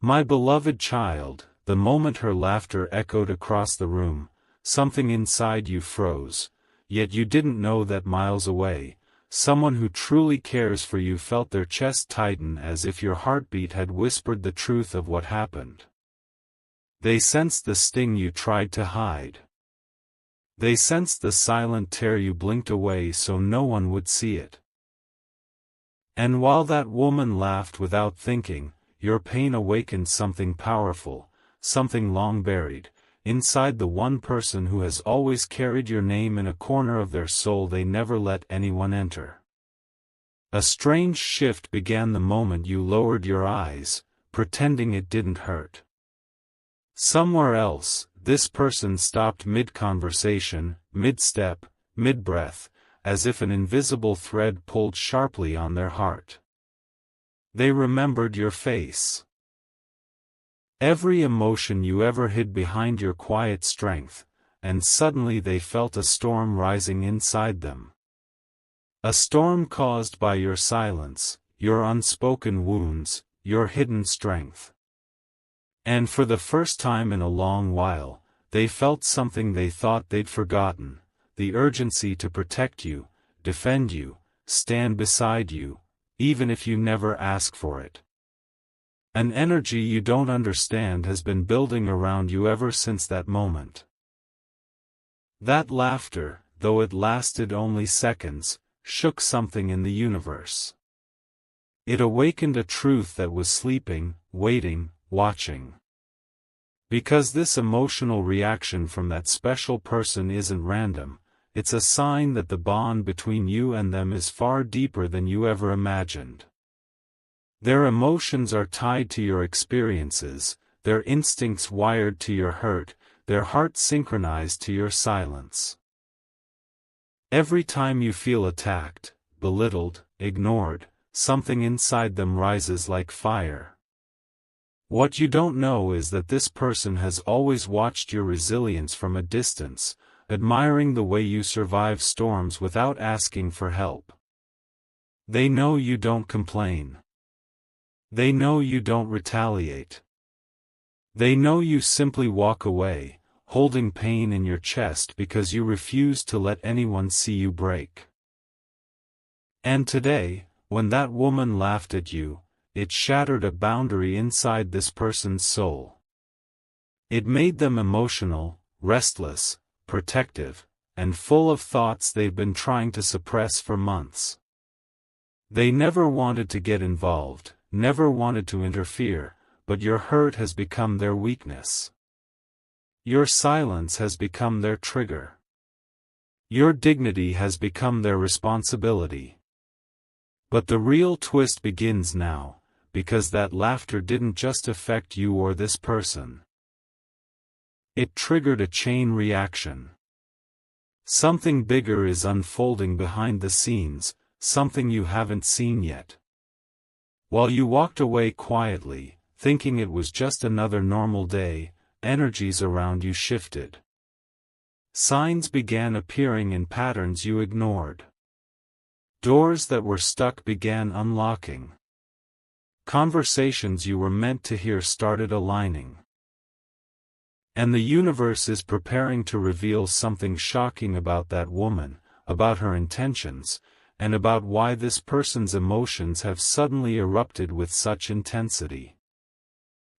My beloved child, the moment her laughter echoed across the room, something inside you froze, yet you didn't know that miles away, someone who truly cares for you felt their chest tighten as if your heartbeat had whispered the truth of what happened. They sensed the sting you tried to hide. They sensed the silent tear you blinked away so no one would see it. And while that woman laughed without thinking, your pain awakened something powerful, something long buried, inside the one person who has always carried your name in a corner of their soul they never let anyone enter. A strange shift began the moment you lowered your eyes, pretending it didn't hurt. Somewhere else, this person stopped mid-conversation, mid-step, mid-breath, as if an invisible thread pulled sharply on their heart. They remembered your face. Every emotion you ever hid behind your quiet strength, and suddenly they felt a storm rising inside them. A storm caused by your silence, your unspoken wounds, your hidden strength. And for the first time in a long while, they felt something they thought they'd forgotten, the urgency to protect you, defend you, stand beside you, even if you never ask for it. An energy you don't understand has been building around you ever since that moment. That laughter, though it lasted only seconds, shook something in the universe. It awakened a truth that was sleeping, waiting, watching. Because this emotional reaction from that special person isn't random, it's a sign that the bond between you and them is far deeper than you ever imagined. Their emotions are tied to your experiences, their instincts wired to your hurt, their hearts synchronized to your silence. Every time you feel attacked, belittled, ignored, something inside them rises like fire. What you don't know is that this person has always watched your resilience from a distance, admiring the way you survive storms without asking for help. They know you don't complain. They know you don't retaliate. They know you simply walk away, holding pain in your chest because you refuse to let anyone see you break. And today, when that woman laughed at you, it shattered a boundary inside this person's soul. It made them emotional, restless, protective, and full of thoughts they've been trying to suppress for months. They never wanted to get involved, never wanted to interfere, but your hurt has become their weakness. Your silence has become their trigger. Your dignity has become their responsibility. But the real twist begins now, because that laughter didn't just affect you or this person. It triggered a chain reaction. Something bigger is unfolding behind the scenes, something you haven't seen yet. While you walked away quietly, thinking it was just another normal day, energies around you shifted. Signs began appearing in patterns you ignored. Doors that were stuck began unlocking. Conversations you were meant to hear started aligning. And the universe is preparing to reveal something shocking about that woman, about her intentions, and about why this person's emotions have suddenly erupted with such intensity.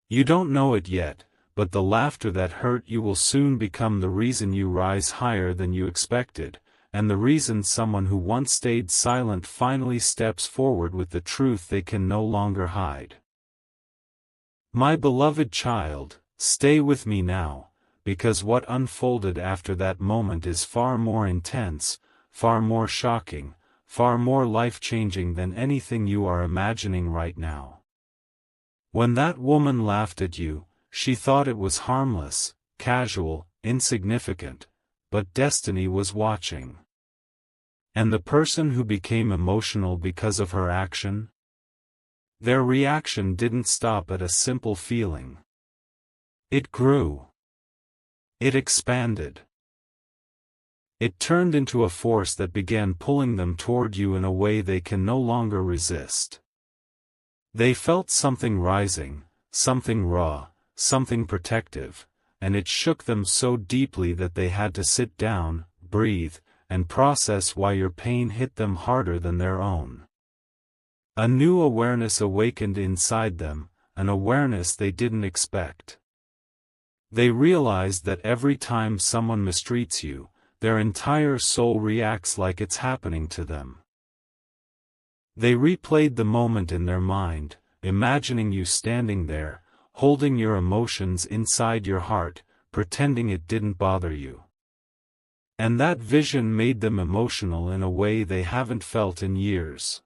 You don't know it yet, but the laughter that hurt you will soon become the reason you rise higher than you expected, and the reason someone who once stayed silent finally steps forward with the truth they can no longer hide. My beloved child, stay with me now, because what unfolded after that moment is far more intense, far more shocking, far more life-changing than anything you are imagining right now. When that woman laughed at you, she thought it was harmless, casual, insignificant, but destiny was watching. And the person who became emotional because of her action? Their reaction didn't stop at a simple feeling. It grew. It expanded. It turned into a force that began pulling them toward you in a way they can no longer resist. They felt something rising, something raw, something protective, and it shook them so deeply that they had to sit down, breathe, and process why your pain hit them harder than their own. A new awareness awakened inside them, an awareness they didn't expect. They realized that every time someone mistreats you, their entire soul reacts like it's happening to them. They replayed the moment in their mind, imagining you standing there, holding your emotions inside your heart, pretending it didn't bother you. And that vision made them emotional in a way they haven't felt in years.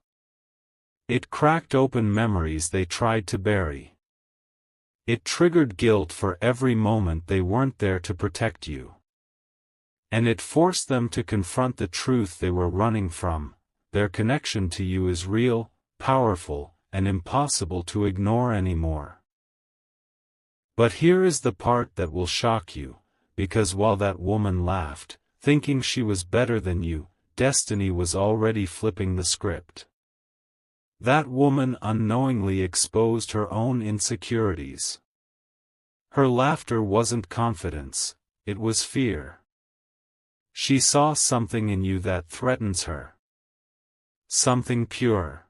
It cracked open memories they tried to bury. It triggered guilt for every moment they weren't there to protect you. And it forced them to confront the truth they were running from: their connection to you is real, powerful, and impossible to ignore anymore. But here is the part that will shock you, because while that woman laughed, thinking she was better than you, destiny was already flipping the script. That woman unknowingly exposed her own insecurities. Her laughter wasn't confidence, it was fear. She saw something in you that threatens her. Something pure.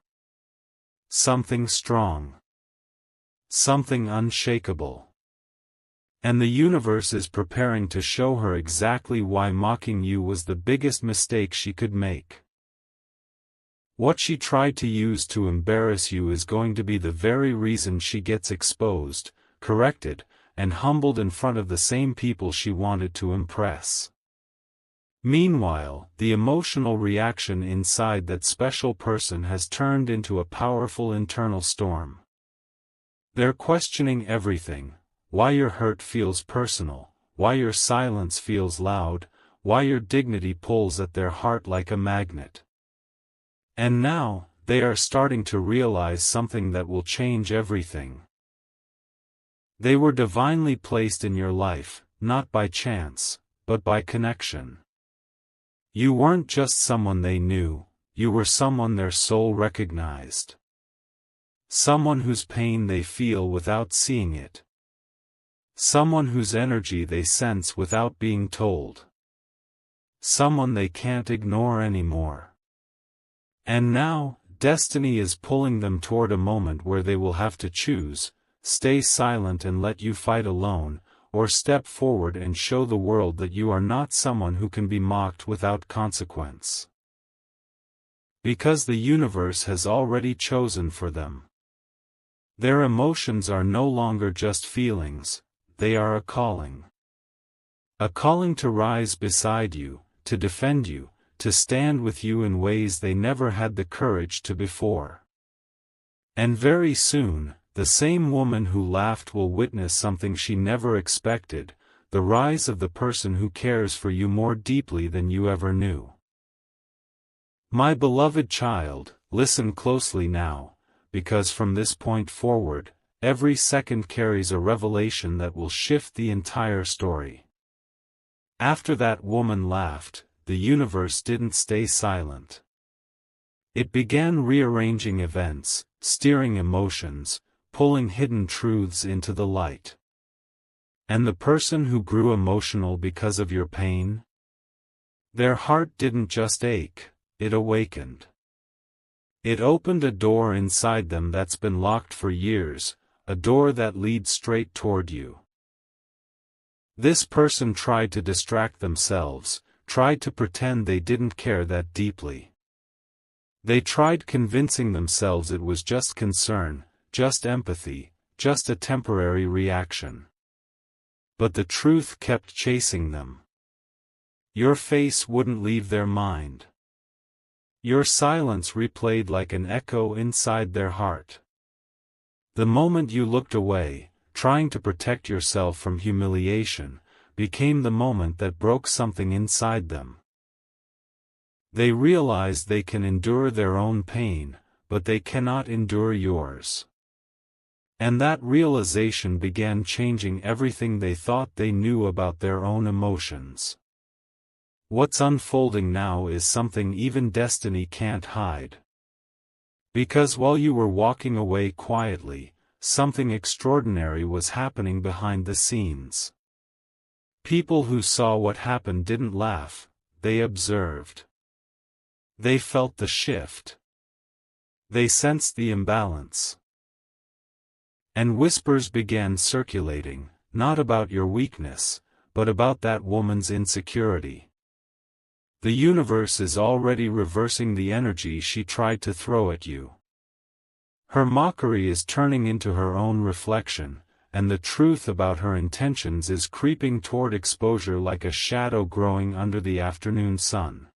Something strong. Something unshakable. And the universe is preparing to show her exactly why mocking you was the biggest mistake she could make. What she tried to use to embarrass you is going to be the very reason she gets exposed, corrected, and humbled in front of the same people she wanted to impress. Meanwhile, the emotional reaction inside that special person has turned into a powerful internal storm. They're questioning everything: why your hurt feels personal, why your silence feels loud, why your dignity pulls at their heart like a magnet. And now, they are starting to realize something that will change everything. They were divinely placed in your life, not by chance, but by connection. You weren't just someone they knew, you were someone their soul recognized. Someone whose pain they feel without seeing it. Someone whose energy they sense without being told. Someone they can't ignore anymore. And now, destiny is pulling them toward a moment where they will have to choose: stay silent and let you fight alone, or step forward and show the world that you are not someone who can be mocked without consequence. Because the universe has already chosen for them. Their emotions are no longer just feelings, they are a calling. A calling to rise beside you, to defend you, to stand with you in ways they never had the courage to before. And very soon, the same woman who laughed will witness something she never expected: the rise of the person who cares for you more deeply than you ever knew. My beloved child, listen closely now, because from this point forward, every second carries a revelation that will shift the entire story. After that woman laughed, the universe didn't stay silent. It began rearranging events, steering emotions, pulling hidden truths into the light. And the person who grew emotional because of your pain? Their heart didn't just ache, it awakened. It opened a door inside them that's been locked for years, a door that leads straight toward you. This person tried to distract themselves, tried to pretend they didn't care that deeply. They tried convincing themselves it was just concern, just empathy, just a temporary reaction. But the truth kept chasing them. Your face wouldn't leave their mind. Your silence replayed like an echo inside their heart. The moment you looked away, trying to protect yourself from humiliation, became the moment that broke something inside them. They realized they can endure their own pain, but they cannot endure yours. And that realization began changing everything they thought they knew about their own emotions. What's unfolding now is something even destiny can't hide. Because while you were walking away quietly, something extraordinary was happening behind the scenes. People who saw what happened didn't laugh, they observed. They felt the shift. They sensed the imbalance. And whispers began circulating, not about your weakness, but about that woman's insecurity. The universe is already reversing the energy she tried to throw at you. Her mockery is turning into her own reflection, and the truth about her intentions is creeping toward exposure like a shadow growing under the afternoon sun.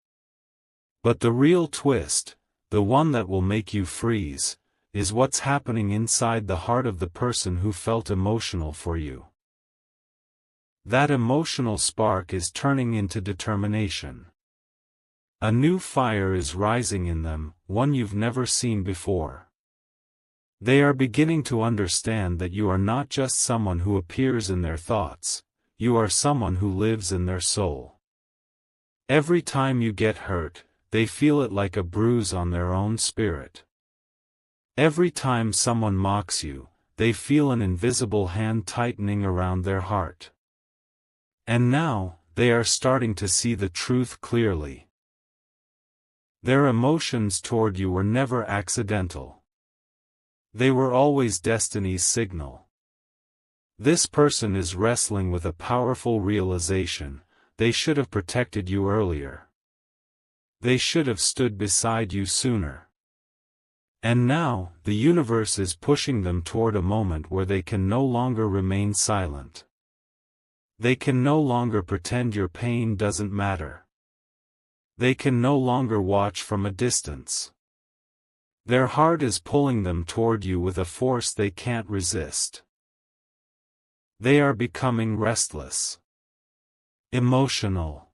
But the real twist, the one that will make you freeze, is what's happening inside the heart of the person who felt emotional for you. That emotional spark is turning into determination. A new fire is rising in them, one you've never seen before. They are beginning to understand that you are not just someone who appears in their thoughts, you are someone who lives in their soul. Every time you get hurt, they feel it like a bruise on their own spirit. Every time someone mocks you, they feel an invisible hand tightening around their heart. And now, they are starting to see the truth clearly. Their emotions toward you were never accidental. They were always destiny's signal. This person is wrestling with a powerful realization: they should have protected you earlier. They should have stood beside you sooner. And now, the universe is pushing them toward a moment where they can no longer remain silent. They can no longer pretend your pain doesn't matter. They can no longer watch from a distance. Their heart is pulling them toward you with a force they can't resist. They are becoming restless, emotional,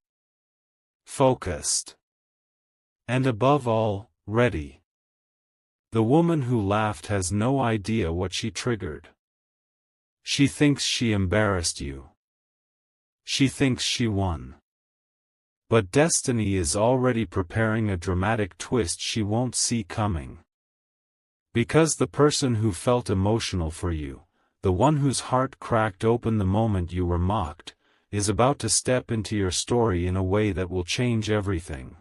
focused, and above all, ready. The woman who laughed has no idea what she triggered. She thinks she embarrassed you. She thinks she won. But destiny is already preparing a dramatic twist she won't see coming. Because the person who felt emotional for you, the one whose heart cracked open the moment you were mocked, is about to step into your story in a way that will change everything.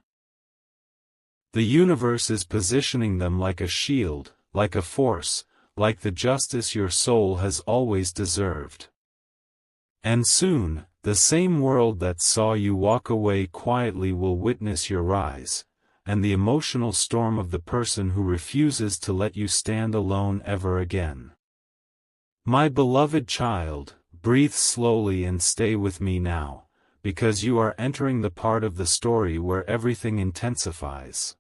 The universe is positioning them like a shield, like a force, like the justice your soul has always deserved. And soon, the same world that saw you walk away quietly will witness your rise, and the emotional storm of the person who refuses to let you stand alone ever again. My beloved child, breathe slowly and stay with me now, because you are entering the part of the story where everything intensifies.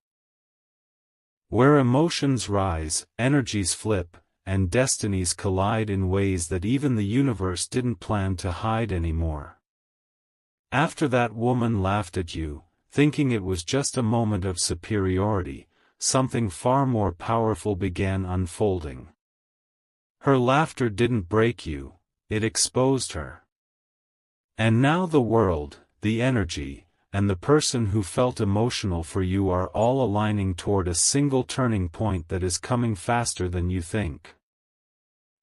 Where emotions rise, energies flip, and destinies collide in ways that even the universe didn't plan to hide anymore. After that woman laughed at you, thinking it was just a moment of superiority, something far more powerful began unfolding. Her laughter didn't break you, it exposed her. And now the world, the energy, and the person who felt emotional for you are all aligning toward a single turning point that is coming faster than you think.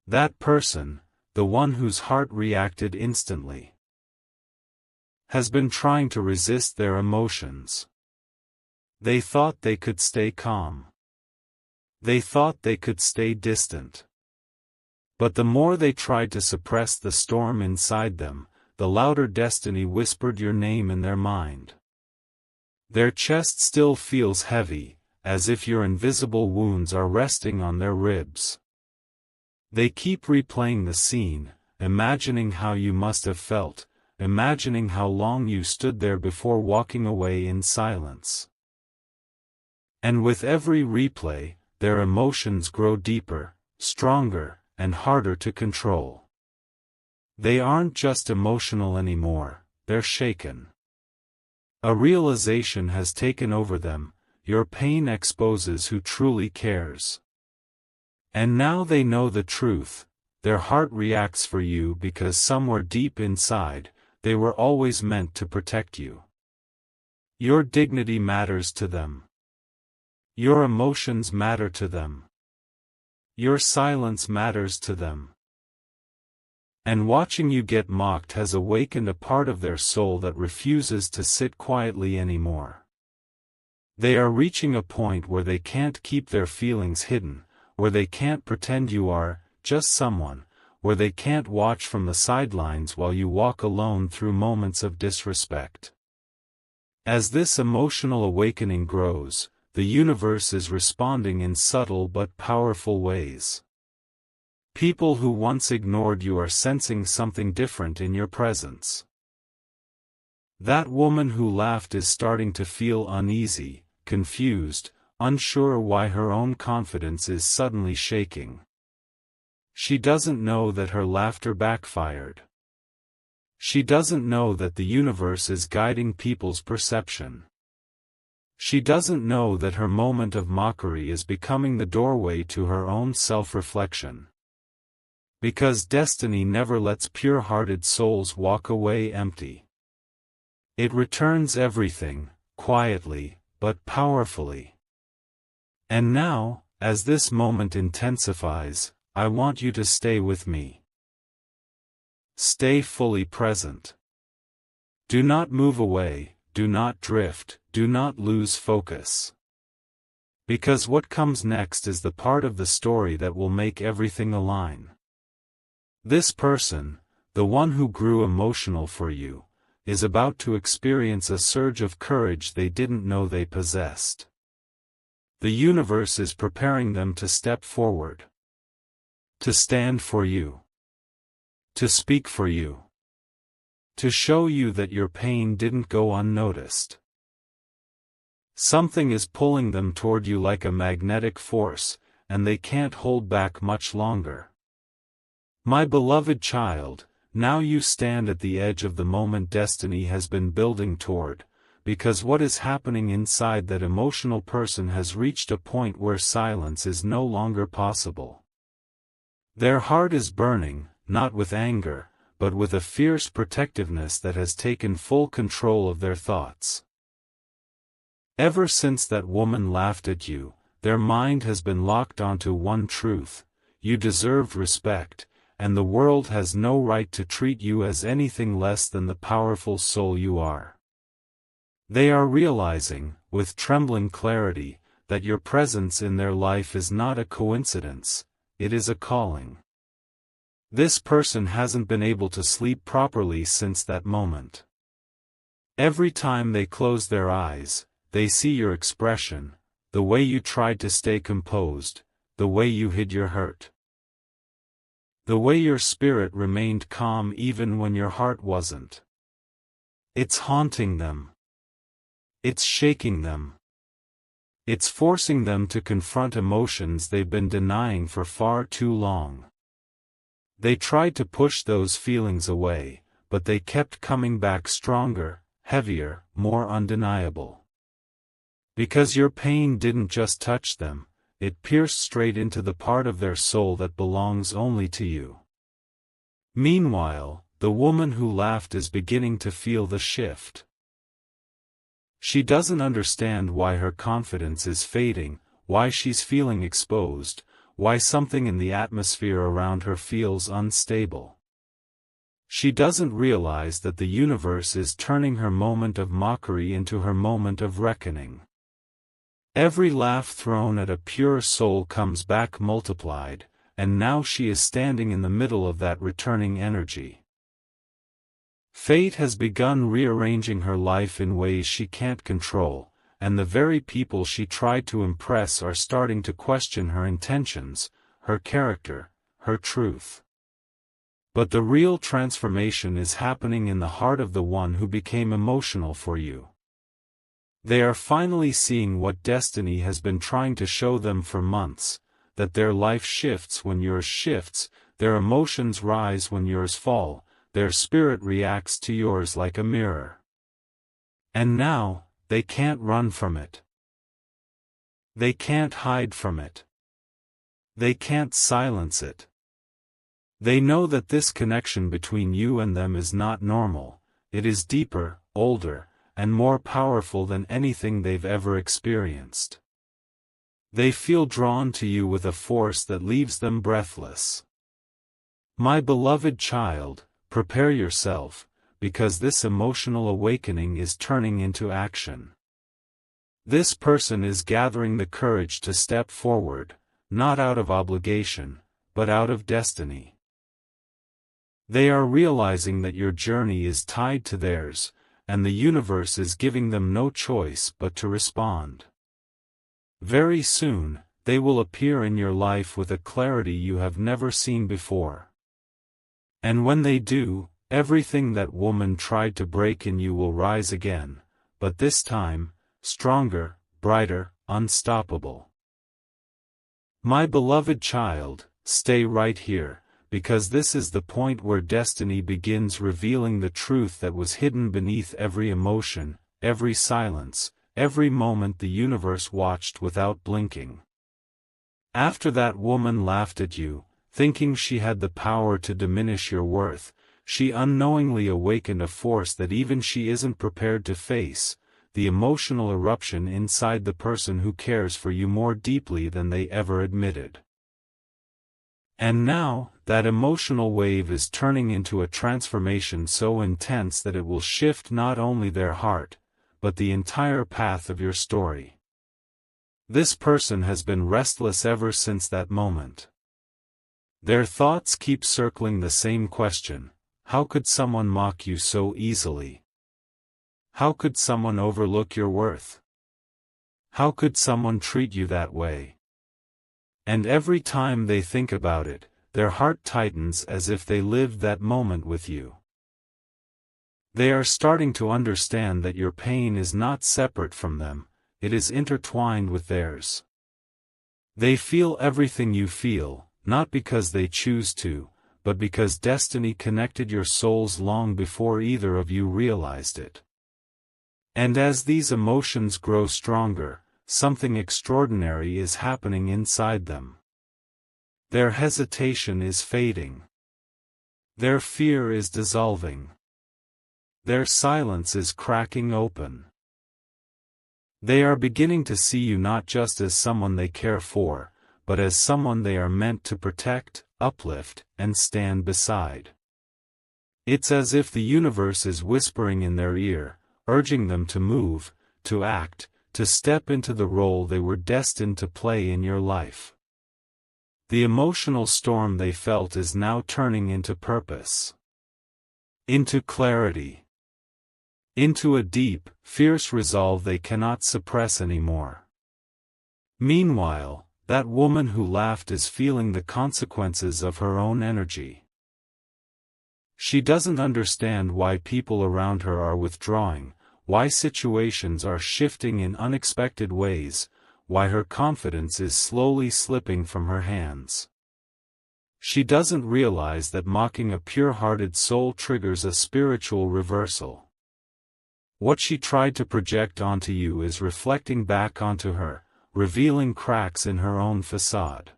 That person, the one whose heart reacted instantly, has been trying to resist their emotions. They thought they could stay calm. They thought they could stay distant. But the more they tried to suppress the storm inside them, the louder destiny whispered your name in their mind. Their chest still feels heavy, as if your invisible wounds are resting on their ribs. They keep replaying the scene, imagining how you must have felt, imagining how long you stood there before walking away in silence. And with every replay, their emotions grow deeper, stronger, and harder to control. They aren't just emotional anymore, they're shaken. A realization has taken over them: your pain exposes who truly cares. And now they know the truth, their heart reacts for you because somewhere deep inside, they were always meant to protect you. Your dignity matters to them. Your emotions matter to them. Your silence matters to them. And watching you get mocked has awakened a part of their soul that refuses to sit quietly anymore. They are reaching a point where they can't keep their feelings hidden, where they can't pretend you are just someone, where they can't watch from the sidelines while you walk alone through moments of disrespect. As this emotional awakening grows, the universe is responding in subtle but powerful ways. People who once ignored you are sensing something different in your presence. That woman who laughed is starting to feel uneasy, confused, unsure why her own confidence is suddenly shaking. She doesn't know that her laughter backfired. She doesn't know that the universe is guiding people's perception. She doesn't know that her moment of mockery is becoming the doorway to her own self-reflection. Because destiny never lets pure-hearted souls walk away empty. It returns everything, quietly, but powerfully. And now, as this moment intensifies, I want you to stay with me. Stay fully present. Do not move away, do not drift, do not lose focus. Because what comes next is the part of the story that will make everything align. This person, the one who grew emotional for you, is about to experience a surge of courage they didn't know they possessed. The universe is preparing them to step forward. To stand for you. To speak for you. To show you that your pain didn't go unnoticed. Something is pulling them toward you like a magnetic force, and they can't hold back much longer. My beloved child, now you stand at the edge of the moment destiny has been building toward, because what is happening inside that emotional person has reached a point where silence is no longer possible. Their heart is burning, not with anger, but with a fierce protectiveness that has taken full control of their thoughts. Ever since that woman laughed at you, their mind has been locked onto one truth: you deserved respect, and the world has no right to treat you as anything less than the powerful soul you are. They are realizing, with trembling clarity, that your presence in their life is not a coincidence, it is a calling. This person hasn't been able to sleep properly since that moment. Every time they close their eyes, they see your expression, the way you tried to stay composed, the way you hid your hurt. The way your spirit remained calm even when your heart wasn't. It's haunting them. It's shaking them. It's forcing them to confront emotions they've been denying for far too long. They tried to push those feelings away, but they kept coming back stronger, heavier, more undeniable. Because your pain didn't just touch them, it pierced straight into the part of their soul that belongs only to you. Meanwhile, the woman who laughed is beginning to feel the shift. She doesn't understand why her confidence is fading, why she's feeling exposed, why something in the atmosphere around her feels unstable. She doesn't realize that the universe is turning her moment of mockery into her moment of reckoning. Every laugh thrown at a pure soul comes back multiplied, and now she is standing in the middle of that returning energy. Fate has begun rearranging her life in ways she can't control, and the very people she tried to impress are starting to question her intentions, her character, her truth. But the real transformation is happening in the heart of the one who became emotional for you. They are finally seeing what destiny has been trying to show them for months, that their life shifts when yours shifts, their emotions rise when yours fall, their spirit reacts to yours like a mirror. And now, they can't run from it. They can't hide from it. They can't silence it. They know that this connection between you and them is not normal, it is deeper, older, and more powerful than anything they've ever experienced. They feel drawn to you with a force that leaves them breathless. My beloved child, prepare yourself, because this emotional awakening is turning into action. This person is gathering the courage to step forward, not out of obligation, but out of destiny. They are realizing that your journey is tied to theirs, and the universe is giving them no choice but to respond. Very soon, they will appear in your life with a clarity you have never seen before. And when they do, everything that woman tried to break in you will rise again, but this time, stronger, brighter, unstoppable. My beloved child, stay right here, because this is the point where destiny begins revealing the truth that was hidden beneath every emotion, every silence, every moment the universe watched without blinking. After that woman laughed at you, thinking she had the power to diminish your worth, she unknowingly awakened a force that even she isn't prepared to face, the emotional eruption inside the person who cares for you more deeply than they ever admitted. And now, that emotional wave is turning into a transformation so intense that it will shift not only their heart, but the entire path of your story. This person has been restless ever since that moment. Their thoughts keep circling the same question: how could someone mock you so easily? How could someone overlook your worth? How could someone treat you that way? And every time they think about it, their heart tightens as if they lived that moment with you. They are starting to understand that your pain is not separate from them, it is intertwined with theirs. They feel everything you feel, not because they choose to, but because destiny connected your souls long before either of you realized it. And as these emotions grow stronger, something extraordinary is happening inside them. Their hesitation is fading. Their fear is dissolving. Their silence is cracking open. They are beginning to see you not just as someone they care for, but as someone they are meant to protect, uplift, and stand beside. It's as if the universe is whispering in their ear, urging them to move, to act, to step into the role they were destined to play in your life. The emotional storm they felt is now turning into purpose, into clarity, into a deep, fierce resolve they cannot suppress anymore. Meanwhile, that woman who laughed is feeling the consequences of her own energy. She doesn't understand why people around her are withdrawing, why situations are shifting in unexpected ways, why her confidence is slowly slipping from her hands. She doesn't realize that mocking a pure-hearted soul triggers a spiritual reversal. What she tried to project onto you is reflecting back onto her, revealing cracks in her own facade.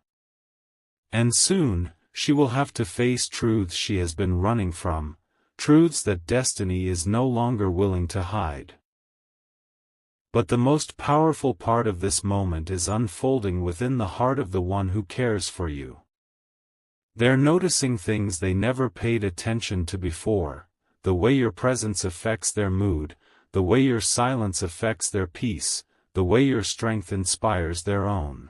And soon, she will have to face truths she has been running from, truths that destiny is no longer willing to hide. But the most powerful part of this moment is unfolding within the heart of the one who cares for you. They're noticing things they never paid attention to before, the way your presence affects their mood, the way your silence affects their peace, the way your strength inspires their own.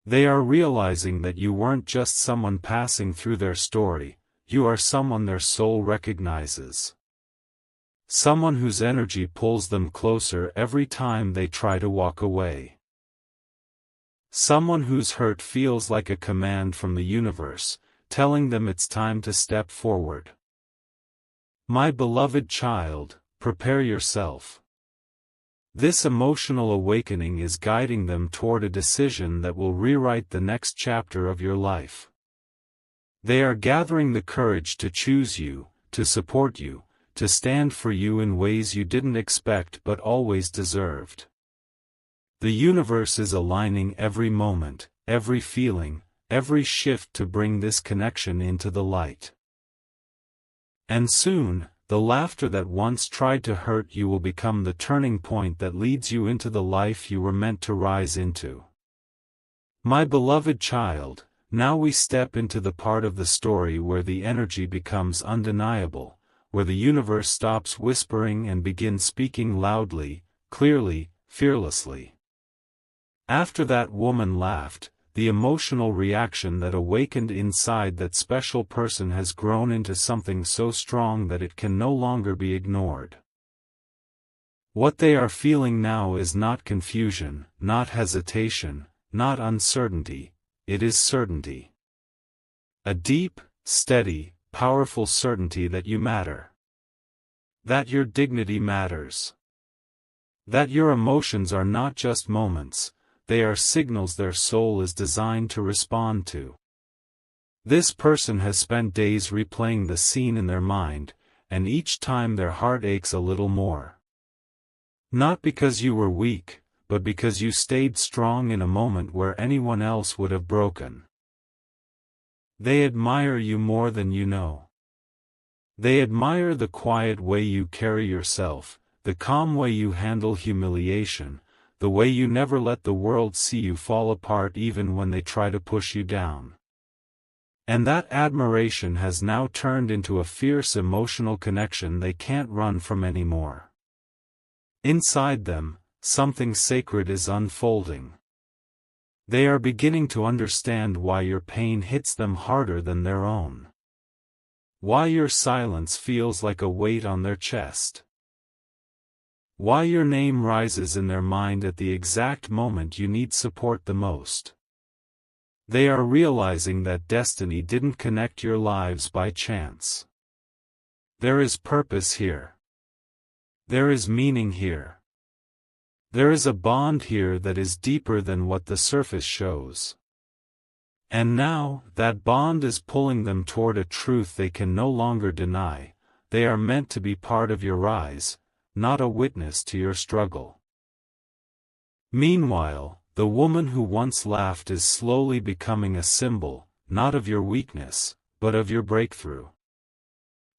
They are realizing that you weren't just someone passing through their story, you are someone their soul recognizes. Someone whose energy pulls them closer every time they try to walk away. Someone whose hurt feels like a command from the universe, telling them it's time to step forward. My beloved child, prepare yourself. This emotional awakening is guiding them toward a decision that will rewrite the next chapter of your life. They are gathering the courage to choose you, to support you, to stand for you in ways you didn't expect but always deserved. The universe is aligning every moment, every feeling, every shift to bring this connection into the light. And soon, the laughter that once tried to hurt you will become the turning point that leads you into the life you were meant to rise into. My beloved child, now we step into the part of the story where the energy becomes undeniable, where the universe stops whispering and begins speaking loudly, clearly, fearlessly. After that woman laughed, the emotional reaction that awakened inside that special person has grown into something so strong that it can no longer be ignored. What they are feeling now is not confusion, not hesitation, not uncertainty, it is certainty. A deep, steady, powerful certainty that you matter. That your dignity matters. That your emotions are not just moments, they are signals their soul is designed to respond to. This person has spent days replaying the scene in their mind, and each time their heart aches a little more. Not because you were weak, but because you stayed strong in a moment where anyone else would have broken. They admire you more than you know. They admire the quiet way you carry yourself, the calm way you handle humiliation, the way you never let the world see you fall apart even when they try to push you down. And that admiration has now turned into a fierce emotional connection they can't run from anymore. Inside them, something sacred is unfolding. They are beginning to understand why your pain hits them harder than their own. Why your silence feels like a weight on their chest. Why your name rises in their mind at the exact moment you need support the most. They are realizing that destiny didn't connect your lives by chance. There is purpose here. There is meaning here. There is a bond here that is deeper than what the surface shows. And now, that bond is pulling them toward a truth they can no longer deny. They are meant to be part of your rise, not a witness to your struggle. Meanwhile, the woman who once laughed is slowly becoming a symbol, not of your weakness, but of your breakthrough.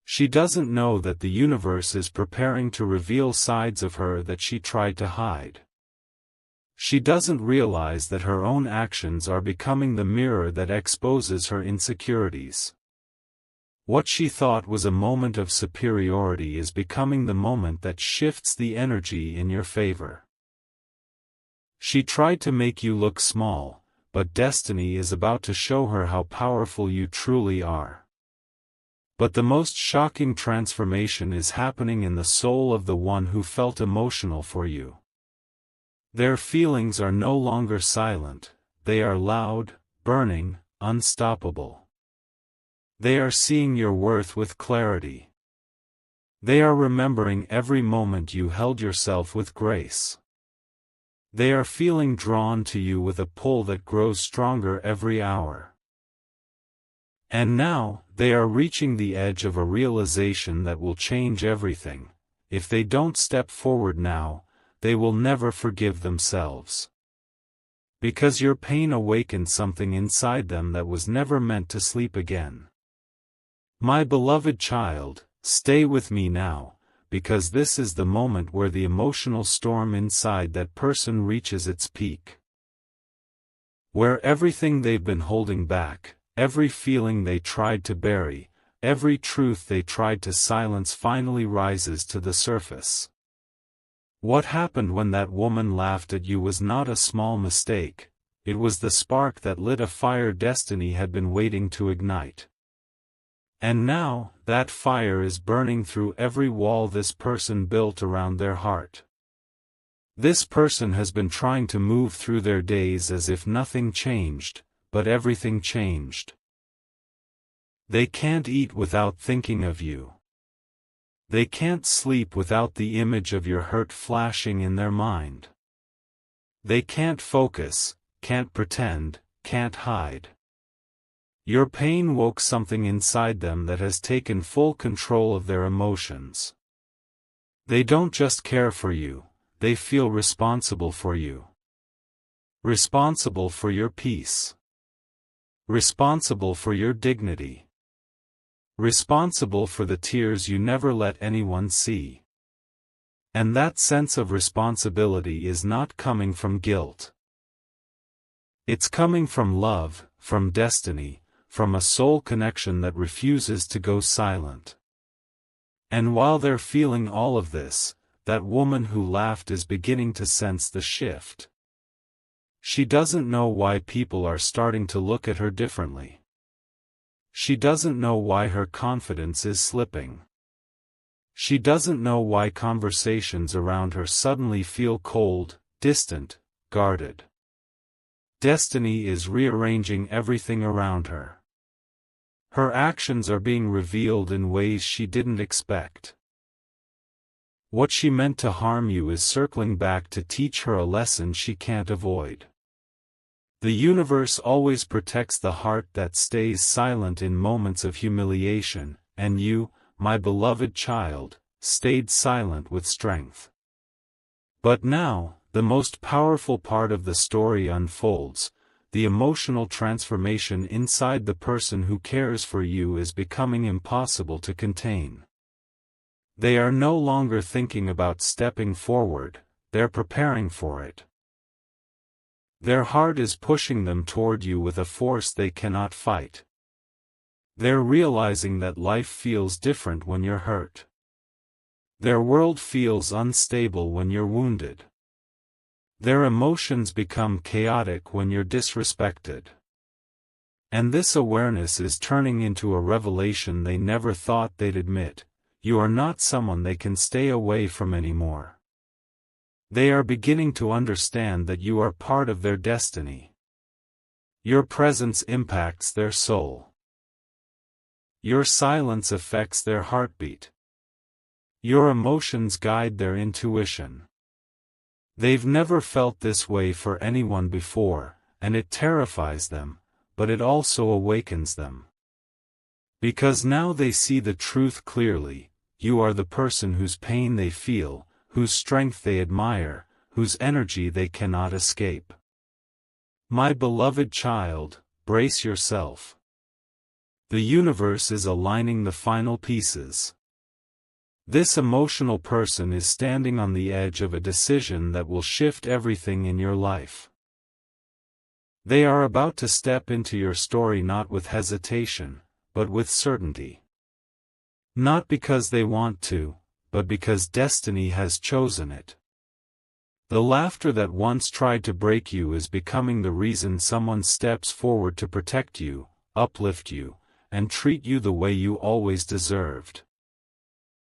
She doesn't know that the universe is preparing to reveal sides of her that she tried to hide. She doesn't realize that her own actions are becoming the mirror that exposes her insecurities. What she thought was a moment of superiority is becoming the moment that shifts the energy in your favor. She tried to make you look small, but destiny is about to show her how powerful you truly are. But the most shocking transformation is happening in the soul of the one who felt emotional for you. Their feelings are no longer silent, they are loud, burning, unstoppable. They are seeing your worth with clarity. They are remembering every moment you held yourself with grace. They are feeling drawn to you with a pull that grows stronger every hour. And now, they are reaching the edge of a realization that will change everything. If they don't step forward now, they will never forgive themselves. Because your pain awakened something inside them that was never meant to sleep again. My beloved child, stay with me now, because this is the moment where the emotional storm inside that person reaches its peak. Where everything they've been holding back, every feeling they tried to bury, every truth they tried to silence finally rises to the surface. What happened when that woman laughed at you was not a small mistake, it was the spark that lit a fire destiny had been waiting to ignite. And now, that fire is burning through every wall this person built around their heart. This person has been trying to move through their days as if nothing changed, but everything changed. They can't eat without thinking of you. They can't sleep without the image of your hurt flashing in their mind. They can't focus, can't pretend, can't hide. Your pain woke something inside them that has taken full control of their emotions. They don't just care for you, they feel responsible for you. Responsible for your peace. Responsible for your dignity. Responsible for the tears you never let anyone see. And that sense of responsibility is not coming from guilt. It's coming from love, from destiny, from a soul connection that refuses to go silent. And while they're feeling all of this, that woman who laughed is beginning to sense the shift. She doesn't know why people are starting to look at her differently. She doesn't know why her confidence is slipping. She doesn't know why conversations around her suddenly feel cold, distant, guarded. Destiny is rearranging everything around her. Her actions are being revealed in ways she didn't expect. What she meant to harm you is circling back to teach her a lesson she can't avoid. The universe always protects the heart that stays silent in moments of humiliation, and you, my beloved child, stayed silent with strength. But now, the most powerful part of the story unfolds. The emotional transformation inside the person who cares for you is becoming impossible to contain. They are no longer thinking about stepping forward, they're preparing for it. Their heart is pushing them toward you with a force they cannot fight. They're realizing that life feels different when you're hurt. Their world feels unstable when you're wounded. Their emotions become chaotic when you're disrespected. And this awareness is turning into a revelation they never thought they'd admit: you are not someone they can stay away from anymore. They are beginning to understand that you are part of their destiny. Your presence impacts their soul. Your silence affects their heartbeat. Your emotions guide their intuition. They've never felt this way for anyone before, and it terrifies them, but it also awakens them. Because now they see the truth clearly: you are the person whose pain they feel, whose strength they admire, whose energy they cannot escape. My beloved child, brace yourself. The universe is aligning the final pieces. This emotional person is standing on the edge of a decision that will shift everything in your life. They are about to step into your story not with hesitation, but with certainty. Not because they want to, but because destiny has chosen it. The laughter that once tried to break you is becoming the reason someone steps forward to protect you, uplift you, and treat you the way you always deserved.